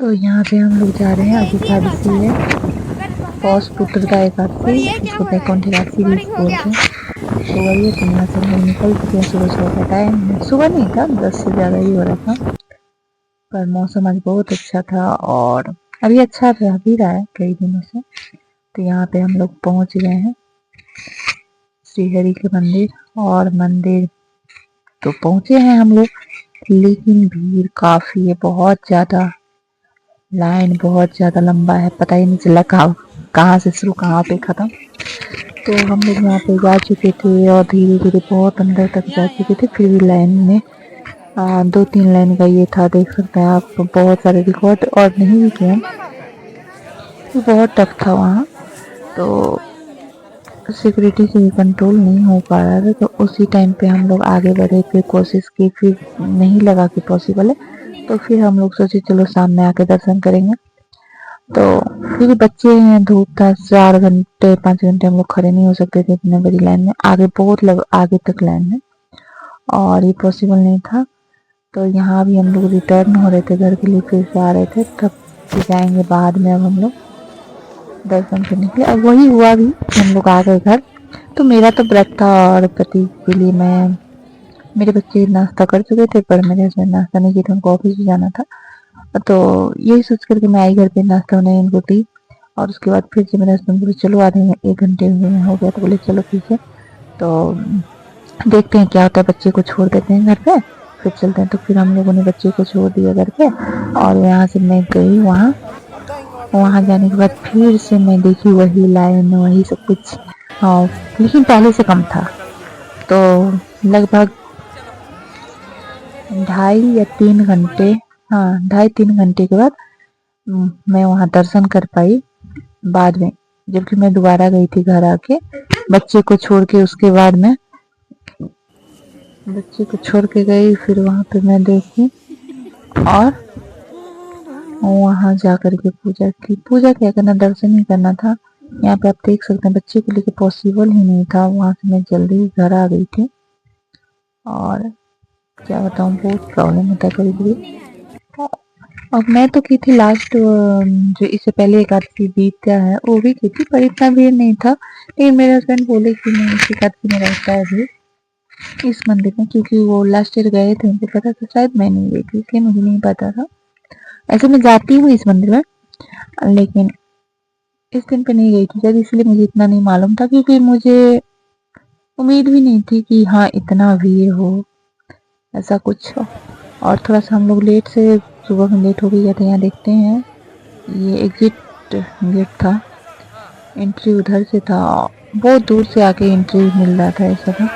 तो यहाँ पे हम लोग जा रहे हैं, अभी एकादशी है, पौष पुत्र का एकादशी, इसको वैकुंठ एकादशी भी बोलते हैं। तो वही है, तो यहाँ से हम लोग निकल चुके हैं। सुबह सुबह का टाइम है, सुबह नहीं था, 10 से ज़्यादा ही हो रहा था, पर मौसम आज बहुत अच्छा था और अभी अच्छा रह भी रहा है कई दिनों से। तो यहाँ पे हम लोग पहुँच गए हैं श्री हरि के मंदिर, और मंदिर तो पहुँचे हैं हम लोग, लेकिन भीड़ काफ़ी है, बहुत ज़्यादा, लाइन बहुत ज़्यादा लंबा है, पता ही नहीं चला कहाँ से शुरू कहाँ पे ख़त्म। तो हम लोग यहाँ पे जा चुके थे और धीरे धीरे बहुत अंदर तक जा चुके थे, फिर भी लाइन में 2-3 लाइन का ये था, देख सकते हैं आप, बहुत सारे रिकॉर्ड और नहीं भी किए, तो बहुत टफ था वहाँ। तो सिक्योरिटी से भी कंट्रोल नहीं हो पा रहा था, तो उसी टाइम पे हम लोग आगे बढ़े, फिर कोशिश की, फिर नहीं लगा कि पॉसिबल है, तो फिर हम लोग सोचे चलो सामने आके दर्शन करेंगे। तो फिर बच्चे हैं, धूप था, 4 घंटे 5 घंटे हम लोग खड़े नहीं हो सकते थे इतने बड़ी लाइन में, आगे बहुत आगे तक लाइन है और ये पॉसिबल नहीं था। तो यहाँ भी हम लोग रिटर्न हो रहे थे घर के लिए, फिर से आ रहे थे, तब फिर जाएंगे बाद में। अब हम लोग दर्शन करने के लिए, अब वही हुआ भी, हम लोग आ गए घर। तो मेरा तो व्रत था और पति के लिए मेरे बच्चे नाश्ता कर चुके थे, पर मेरे हस्बैंड नाश्ता नहीं किया था, उनको ऑफिस भी जाना था। तो यही सोच करके मैं आई घर पे, नाश्ता बनाई, उनको दी, और उसके बाद फिर से मेरे हस्बैंड बोले चलो आधे 1 घंटे में हो गया, तो बोले चलो ठीक है, तो देखते हैं क्या होता है, बच्चे को छोड़ देते हैं घर पे, फिर चलते हैं। तो फिर हम लोगों ने बच्चे को छोड़ दिया घर पे, और यहाँ से मैं गई वहाँ जाने के बाद फिर से मैं देखी वही लाइन, वही सब कुछ, हाँ, लेकिन पहले से कम था। तो लगभग 2.5 या 3 घंटे, हाँ 2.5-3 घंटे के बाद मैं वहाँ दर्शन कर पाई बाद में, जबकि मैं दोबारा गई थी घर आके बच्चे को छोड़ के। उसके बाद मैं बच्चे को छोड़ के गई, फिर वहाँ पे मैं देखी और वहाँ जा कर के पूजा की। पूजा क्या करना, दर्शन ही करना था। यहाँ पे आप देख सकते हैं बच्चे को लेके पॉसिबल ही नहीं था, वहाँ से मैं जल्दी घर आ गई थी। और क्या बताऊँ, बहुत प्रॉब्लम होता है कभी कभी। और मैं तो की थी लास्ट, जो इससे पहले एकादशी बीता है वो भी की थी, पर इतना भीड़ नहीं था। लेकिन मेरे हस्बैंड बोले कि नहीं, इस एकादशी में रहता है भीड़ इस मंदिर में, क्योंकि वो लास्ट ईयर गए थे, उनको पता था, शायद मैं नहीं गई थी इसलिए मुझे नहीं पता था। ऐसे मैं जाती हूँ इस मंदिर में, लेकिन इस दिन पे नहीं गई थी शायद, इसलिए मुझे इतना नहीं मालूम था, क्योंकि मुझे उम्मीद भी नहीं थी कि हाँ इतना भीड़ हो, ऐसा कुछ हो। और थोड़ा सा हम लोग लेट से, सुबह में लेट हो गया था। यहाँ देखते हैं, ये एग्जिट गेट था, एंट्री उधर से था, बहुत दूर से आके एंट्री मिल रहा था ऐसा था।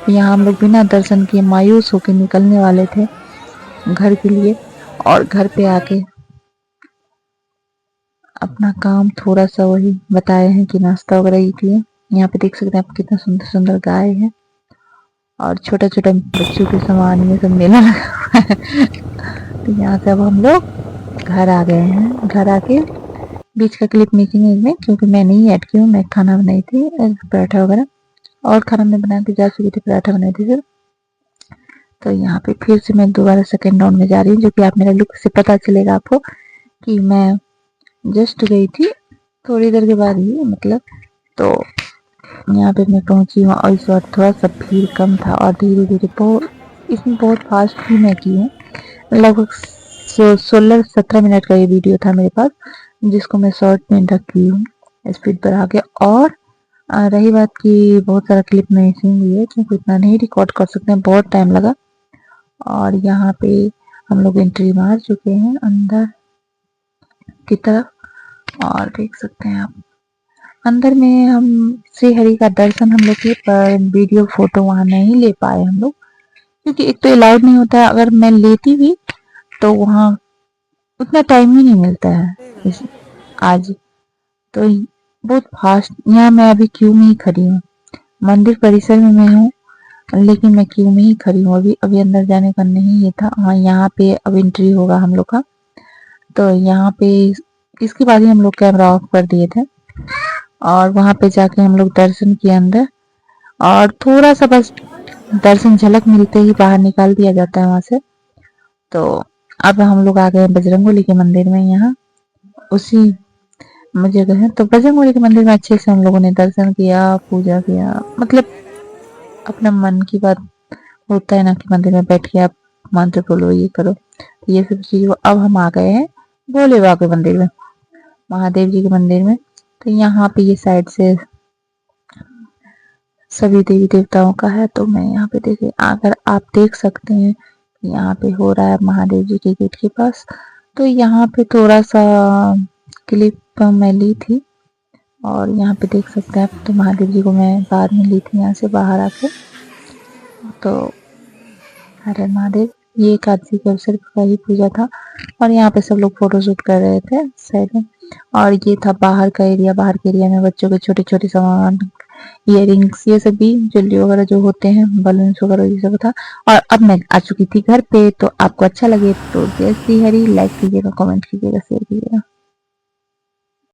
यहाँ हम लोग बिना दर्शन किए मायूस होकर निकलने वाले थे घर के लिए, और घर पे आके अपना काम थोड़ा सा वही बताए हैं कि नाश्ता वगैरह किए। यहाँ पे देख सकते हैं आप, कितना सुंदर सुंदर गाय है और छोटा छोटा बच्चों के सामान, ये सब मेला लगा हुआ है। तो यहाँ से अब हम लोग घर आ गए हैं। घर आके बीच का क्लिप मेकिंग में, क्योंकि मैं नहीं ऐड की हूँ, मैं खाना बनाई थी पराठा वगैरह, और खाना मैं बना के जा चुकी थी, पराठा बनाई थी सर। तो यहाँ पे फिर से मैं दोबारा सेकेंड राउंड में जा रही हूँ, जो कि आप मेरा लुक से पता चलेगा आपको कि मैं जस्ट गई थी थोड़ी देर के बाद ही, मतलब। तो यहाँ पे मैं पहुंची हूँ और इस बार थोड़ा सा भीड़ कम था, और धीरे धीरे बहुत, इसमें बहुत फास्ट भी मैं की हूँ। लगभग 16-17 मिनट का ये वीडियो था मेरे पास, जिसको मैं शॉर्ट में रखी हूँ स्पीड पर आके। और रही बात की बहुत सारा क्लिप मिसिंग हुई है, क्योंकि इतना नहीं रिकॉर्ड कर सकते हैं, बहुत टाइम लगा। और यहाँ पे हम लोग एंट्री मार चुके हैं अंदर की तरफ, और देख सकते हैं आप अंदर में हम श्री हरि का दर्शन हम लोग किए, पर वीडियो फोटो वहाँ नहीं ले पाए हम लोग, क्योंकि एक तो अलाउड नहीं होता है। अगर मैं लेती भी तो वहाँ उतना टाइम ही नहीं मिलता है आज। तो बहुत फास्ट, यहाँ मैं अभी क्यू में ही खड़ी हूँ, मंदिर परिसर में मैं हूँ, लेकिन मैं क्यू में ही खड़ी हूँ। अभी अंदर जाने का नहीं ये था। हाँ, यहाँ पे अब एंट्री होगा हम लोग का। तो यहाँ पे इसके बाद ही हम लोग कैमरा ऑफ कर दिए थे, और वहाँ पे जाके हम लोग दर्शन किए अंदर, और थोड़ा सा बस दर्शन झलक मिलते ही बाहर निकाल दिया जाता है वहाँ से। तो अब हम लोग आ गए बजरंगबली के मंदिर में। यहाँ उसी जगह है, तो बजरंगबली के मंदिर में अच्छे से हम लोगों ने दर्शन किया, पूजा किया। मतलब अपना मन की बात होता है ना कि मंदिर में बैठ के आप मंत्र बोलो, ये करो, तो ये सब चीज़। अब हम आ गए हैं भोले बाबा के मंदिर में, महादेव जी के मंदिर में। तो यहाँ पे ये साइड से सभी देवी देवताओं का है। तो मैं यहाँ पे देखिए, अगर आप देख सकते हैं यहाँ पे हो रहा है महादेव जी के गेट के पास। तो यहाँ पे थोड़ा सा क्लिप मैं ली थी, और यहाँ पे देख सकते हैं आप। तो महादेव जी को मैं बाद में ली थी यहाँ से बाहर आके। तो हरे महादेव, ये एकादशी के अवसर का ही पूजा था, और यहाँ पे सब लोग फोटो शूट कर रहे थे साइड में। और ये था बाहर का एरिया। बाहर के एरिया में बच्चों के छोटे छोटे सामान, इयररिंग्स, ये सब भी, ज्वेलरी वगैरह जो होते हैं, बलून्स वगैरह, ये सब था। और अब मैं आ चुकी थी घर पे। तो आपको अच्छा लगे तो जय श्री हरि, लाइक कीजिएगा, कमेंट कीजिएगा, शेयर कीजिएगा।